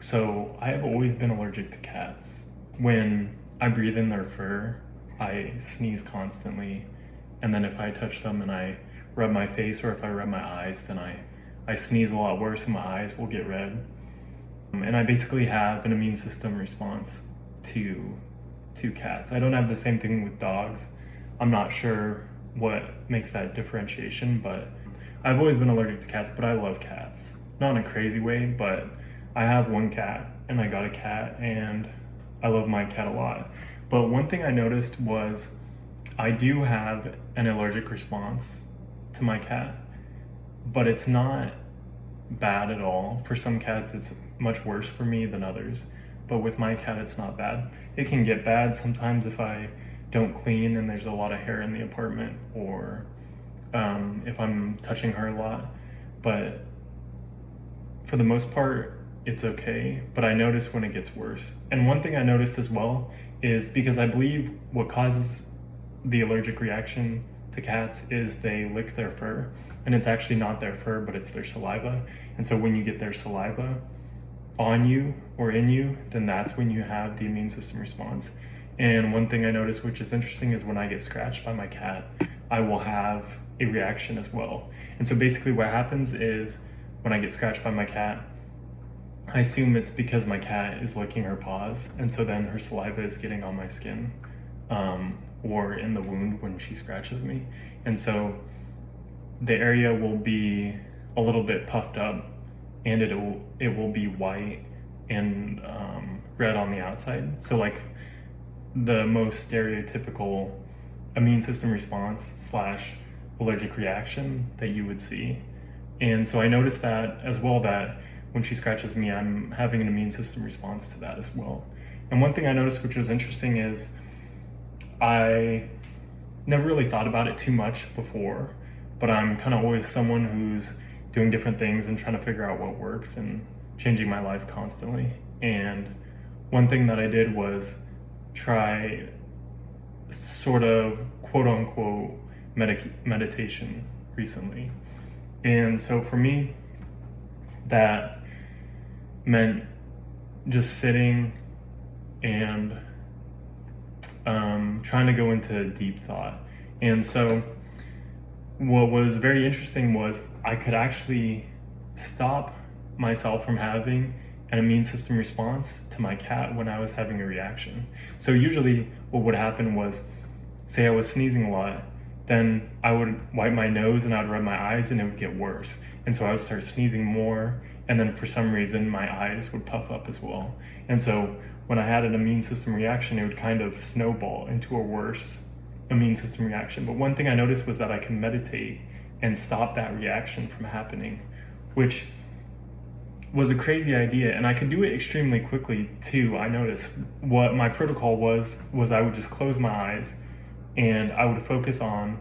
So I have always been allergic to cats. When I breathe in their fur, I sneeze constantly. And then if I touch them and I rub my face or if I rub my eyes, then I sneeze a lot worse and my eyes will get red. And I basically have an immune system response to cats. I don't have the same thing with dogs. I'm not sure what makes that differentiation, but I've always been allergic to cats, but I love cats. Not in a crazy way, but I have one cat and I got a cat and I love my cat a lot. But one thing I noticed was I do have an allergic response to my cat, but it's not bad at all. For some cats, it's much worse for me than others. But with my cat, it's not bad. It can get bad sometimes if I don't clean and there's a lot of hair in the apartment, or if I'm touching her a lot. But for the most part, it's okay. But I notice when it gets worse. And one thing I noticed as well is because I believe what causes the allergic reaction to cats is they lick their fur, and it's actually not their fur, but it's their saliva. And so when you get their saliva on you or in you, then that's when you have the immune system response. And one thing I noticed, which is interesting, is when I get scratched by my cat, I will have a reaction as well. And so basically what happens is when I get scratched by my cat, I assume it's because my cat is licking her paws, and so then her saliva is getting on my skin, or in the wound when she scratches me. And so the area will be a little bit puffed up, and it will be white and red on the outside. So like the most stereotypical immune system response slash allergic reaction that you would see. And so I noticed that as well, that when she scratches me, I'm having an immune system response to that as well. And one thing I noticed, which was interesting, is I never really thought about it too much before, but I'm kind of always someone who's doing different things and trying to figure out what works and changing my life constantly. And one thing that I did was try sort of quote unquote meditation recently. And so for me, that meant just sitting and trying to go into deep thought. And so what was very interesting was I could actually stop myself from having an immune system response to my cat when I was having a reaction. So usually what would happen was, say I was sneezing a lot, then I would wipe my nose and I'd rub my eyes and it would get worse. And so I would start sneezing more, and then for some reason my eyes would puff up as well. And so when I had an immune system reaction, it would kind of snowball into a worse immune system reaction. But one thing I noticed was that I can meditate and stop that reaction from happening, which was a crazy idea. And I could do it extremely quickly too. I noticed what my protocol was I would just close my eyes and I would focus on,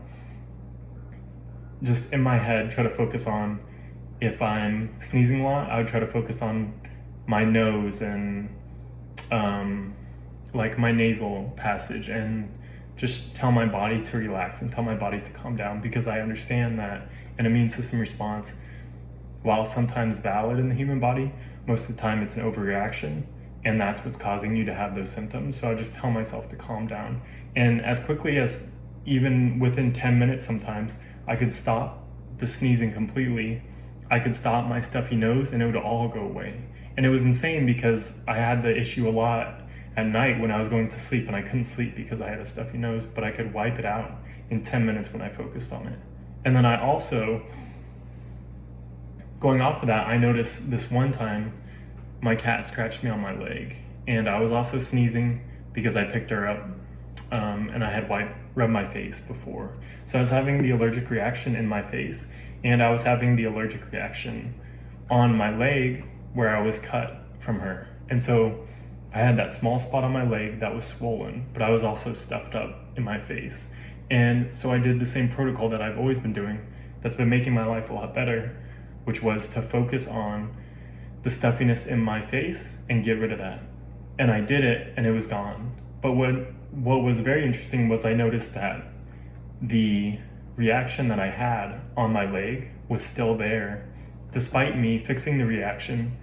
just in my head, try to focus on, if I'm sneezing a lot, I would try to focus on my nose and like my nasal passage, and just tell my body to relax and tell my body to calm down, because I understand that an immune system response, while sometimes valid in the human body, most of the time it's an overreaction, and that's what's causing you to have those symptoms. So I just tell myself to calm down. And as quickly as, even within 10 minutes sometimes, I could stop the sneezing completely. I could stop my stuffy nose and it would all go away. And it was insane because I had the issue a lot at night when I was going to sleep, and I couldn't sleep because I had a stuffy nose, but I could wipe it out in 10 minutes when I focused on it. And then I also, going off of that, I noticed this one time my cat scratched me on my leg, and I was also sneezing because I picked her up, and I had rubbed my face before. So I was having the allergic reaction in my face, and I was having the allergic reaction on my leg where I was cut from her. And so I had that small spot on my leg that was swollen, but I was also stuffed up in my face. And so I did the same protocol that I've always been doing that's been making my life a lot better, which was to focus on the stuffiness in my face and get rid of that. And I did it and it was gone. But what was very interesting was I noticed that the reaction that I had on my leg was still there, despite me fixing the reaction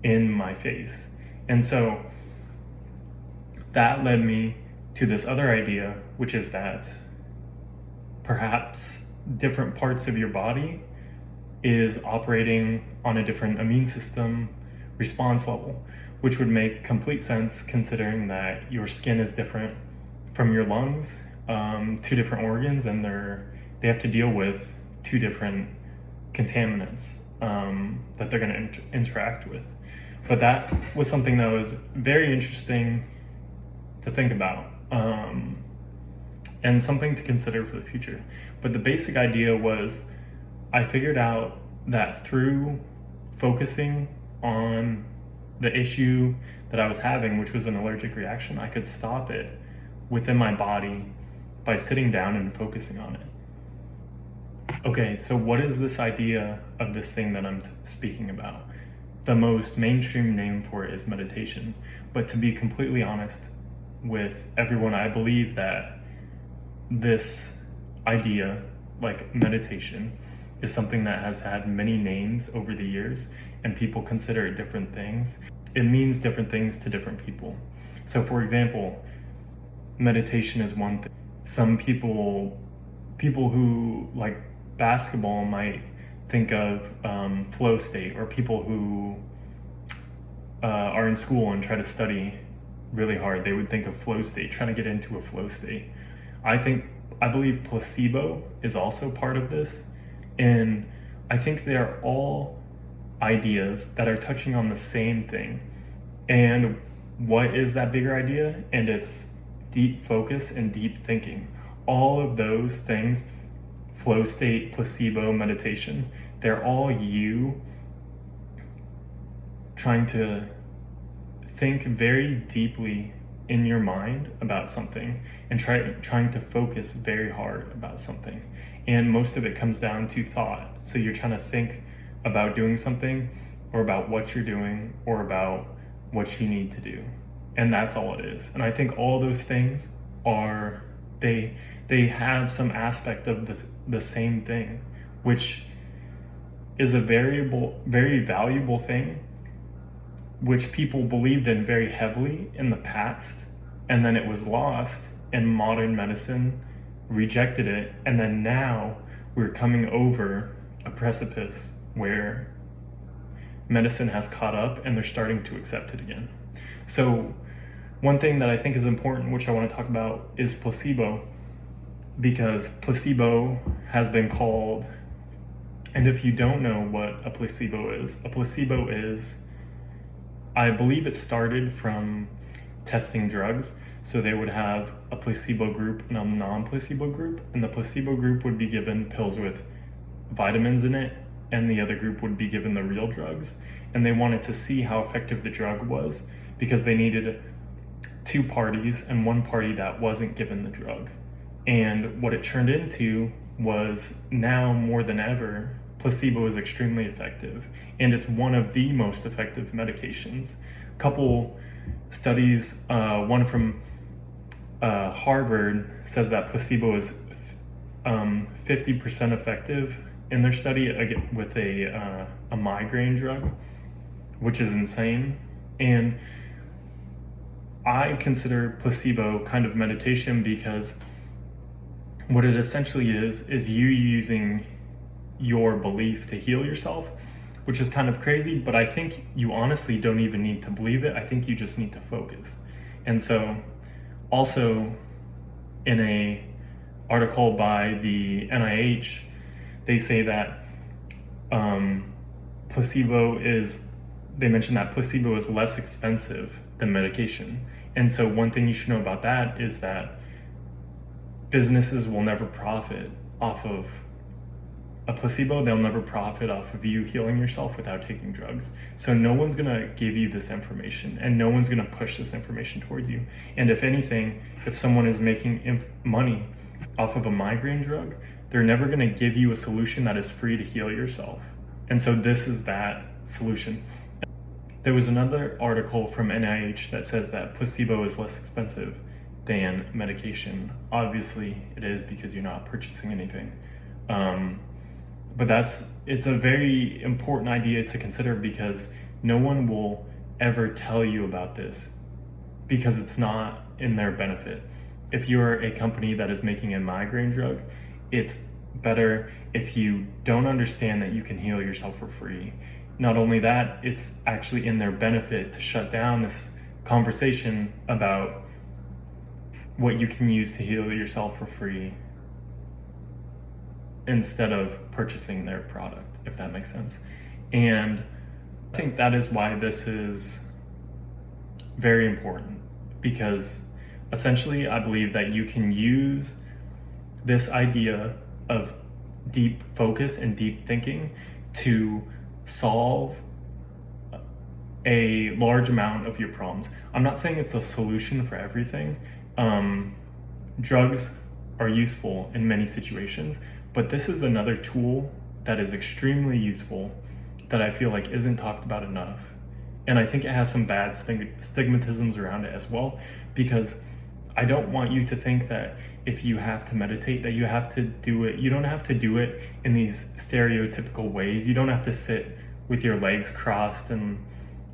in my face. And so that led me to this other idea, which is that perhaps different parts of your body is operating on a different immune system response level, which would make complete sense considering that your skin is different from your lungs, two different organs, and they have to deal with two different contaminants that they're going to interact with. But that was something that was very interesting to think about, and something to consider for the future. But the basic idea was, I figured out that through focusing on the issue that I was having, which was an allergic reaction, I could stop it within my body by sitting down and focusing on it. Okay, so what is this idea of this thing that I'm speaking about? The most mainstream name for it is meditation. But to be completely honest with everyone, I believe that this idea, like meditation, is something that has had many names over the years, and people consider it different things. It means different things to different people. So for example, meditation is one thing. Some people who like basketball might think of flow state, or people who are in school and try to study really hard, they would think of flow state, trying to get into a flow state. I believe placebo is also part of this, and I think they are all ideas that are touching on the same thing. And what is that bigger idea? And it's deep focus and deep thinking. All of those things, flow state, placebo, meditation, they're all you trying to think very deeply in your mind about something and trying to focus very hard about something. And most of it comes down to thought. So you're trying to think about doing something, or about what you're doing, or about what you need to do. And that's all it is. And I think all those things are, they have some aspect of the same thing, which is a very valuable thing, which people believed in very heavily in the past, and then it was lost, and modern medicine rejected it, and then now we're coming over a precipice where medicine has caught up and they're starting to accept it again. So one thing that I think is important, which I want to talk about, is placebo, because placebo has been called, and if you don't know what a placebo is, I believe it started from testing drugs. So they would have a placebo group and a non-placebo group, and the placebo group would be given pills with vitamins in it, and the other group would be given the real drugs. And they wanted to see how effective the drug was, because they needed two parties and one party that wasn't given the drug. And what it turned into was, now more than ever, placebo is extremely effective, and it's one of the most effective medications. A couple studies, one from Harvard says that placebo is 50% effective in their study with a migraine drug, which is insane. And I consider placebo kind of meditation, because what it essentially is you using your belief to heal yourself, which is kind of crazy, but I think you honestly don't even need to believe it. I think you just need to focus. And so also in a article by the NIH, they say that they mention that placebo is less expensive than medication. And so one thing you should know about that is that businesses will never profit off of a placebo. They'll never profit off of you healing yourself without taking drugs. So no one's gonna give you this information, and no one's gonna push this information towards you. And if anything, if someone is making money off of a migraine drug, they're never gonna give you a solution that is free to heal yourself. And so this is that solution. There was another article from NIH that says that placebo is less expensive than medication. Obviously it is, because you're not purchasing anything. But it's a very important idea to consider, because no one will ever tell you about this because it's not in their benefit. If you're a company that is making a migraine drug, it's better if you don't understand that you can heal yourself for free. Not only that, it's actually in their benefit to shut down this conversation about what you can use to heal yourself for free instead of purchasing their product, if that makes sense. And I think that is why this is very important, because essentially I believe that you can use this idea of deep focus and deep thinking to solve a large amount of your problems. I'm not saying it's a solution for everything. Drugs are useful in many situations, but this is another tool that is extremely useful that I feel like isn't talked about enough. And I think it has some bad stigmatisms around it as well, because I don't want you to think that if you have to meditate that you have to do it. You don't have to do it in these stereotypical ways. You don't have to sit with your legs crossed and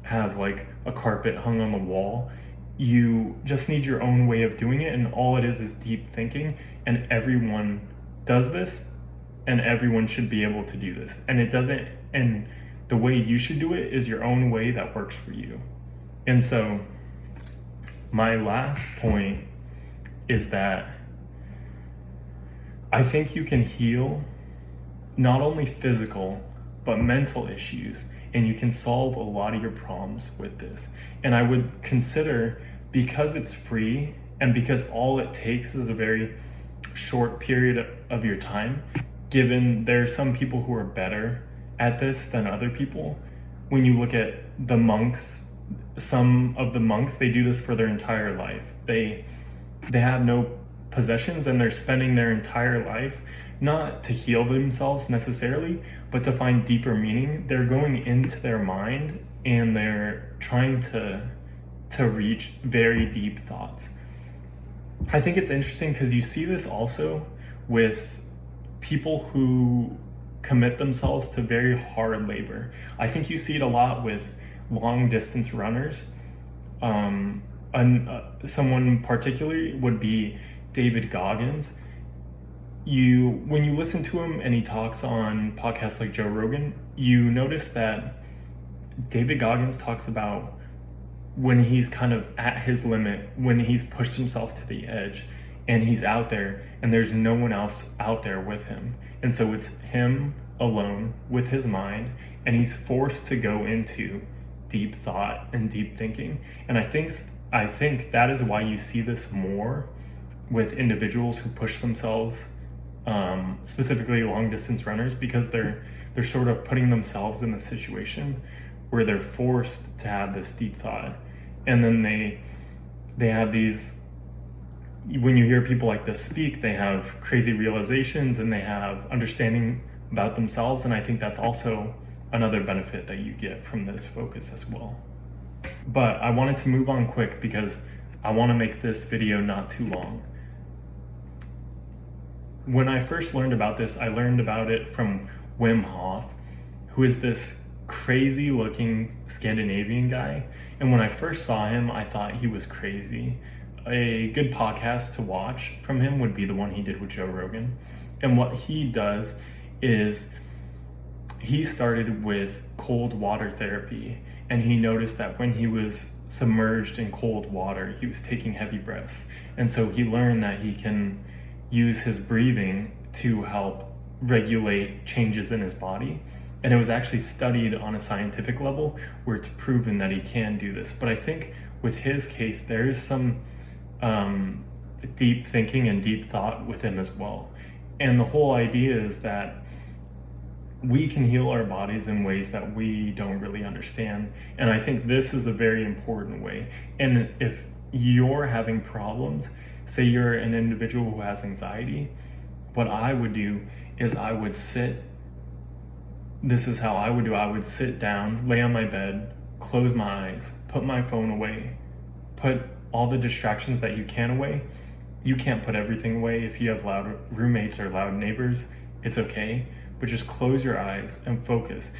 have like a carpet hung on the wall. You just need your own way of doing it, and all it is deep thinking, and everyone does this, and everyone should be able to do this. And it doesn't, and the way you should do it is your own way that works for you. And so my last point is that I think you can heal not only physical but mental issues, and you can solve a lot of your problems with this. And I would consider, because it's free and because all it takes is a very short period of your time, given there are some people who are better at this than other people. When you look at the monks, some of the monks, they do this for their entire life. They have no possessions, and they're spending their entire life not to heal themselves necessarily, but to find deeper meaning. They're going into their mind and they're trying to reach very deep thoughts. I think it's interesting because you see this also with people who commit themselves to very hard labor. I think you see it a lot with long distance runners. Someone particularly would be David Goggins. When you listen to him and he talks on podcasts like Joe Rogan, you notice that David Goggins talks about when he's kind of at his limit, when he's pushed himself to the edge and he's out there and there's no one else out there with him. And so it's him alone with his mind, and he's forced to go into deep thought and deep thinking. And I think that is why you see this more with individuals who push themselves, specifically long distance runners, because they're sort of putting themselves in a situation where they're forced to have this deep thought. And then they have these, when you hear people like this speak, they have crazy realizations and they have understanding about themselves. And I think that's also another benefit that you get from this focus as well. But I wanted to move on quick because I want to make this video not too long. When I first learned about this, I learned about it from Wim Hoff, who is this crazy looking Scandinavian guy. And when I first saw him, I thought he was crazy. A good podcast to watch from him would be the one he did with Joe Rogan. And what he does is he started with cold water therapy, and he noticed that when he was submerged in cold water, he was taking heavy breaths. And so he learned that he can use his breathing to help regulate changes in his body. And it was actually studied on a scientific level where it's proven that he can do this. But I think with his case, there is some deep thinking and deep thought with him as well. And the whole idea is that we can heal our bodies in ways that we don't really understand. And I think this is a very important way. And if you're having problems, say you're an individual who has anxiety, what I would do is this is how I would do. I would sit down, lay on my bed, close my eyes, put my phone away, put all the distractions that you can away. You can't put everything away. If you have loud roommates or loud neighbors, it's okay. but just close your eyes and focus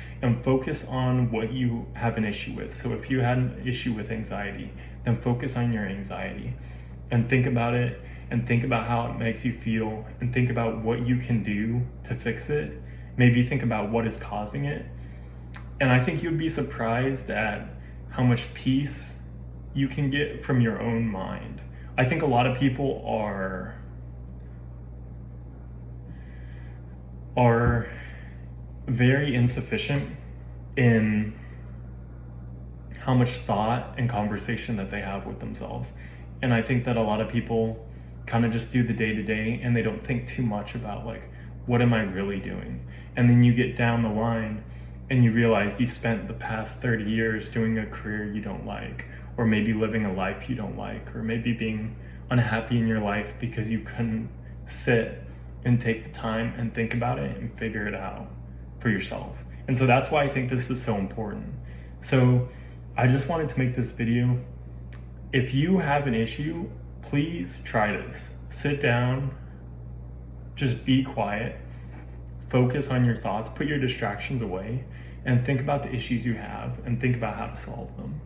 on what you have an issue with. So if you had an issue with anxiety, then focus on your anxiety and think about it, and think about how it makes you feel, and think about what you can do to fix it. Maybe think about what is causing it. And I think you'd be surprised at how much peace you can get from your own mind. I think a lot of people are very insufficient in how much thought and conversation that they have with themselves. And I think that a lot of people kind of just do the day-to-day and they don't think too much about like, what am I really doing? And then you get down the line and you realize you spent the past 30 years doing a career you don't like, or maybe living a life you don't like, or maybe being unhappy in your life because you couldn't sit and take the time and think about it and figure it out for yourself. And so that's why I think this is so important. So I just wanted to make this video. If you have an issue, please try this. Sit down, just be quiet, focus on your thoughts, put your distractions away, and think about the issues you have and think about how to solve them.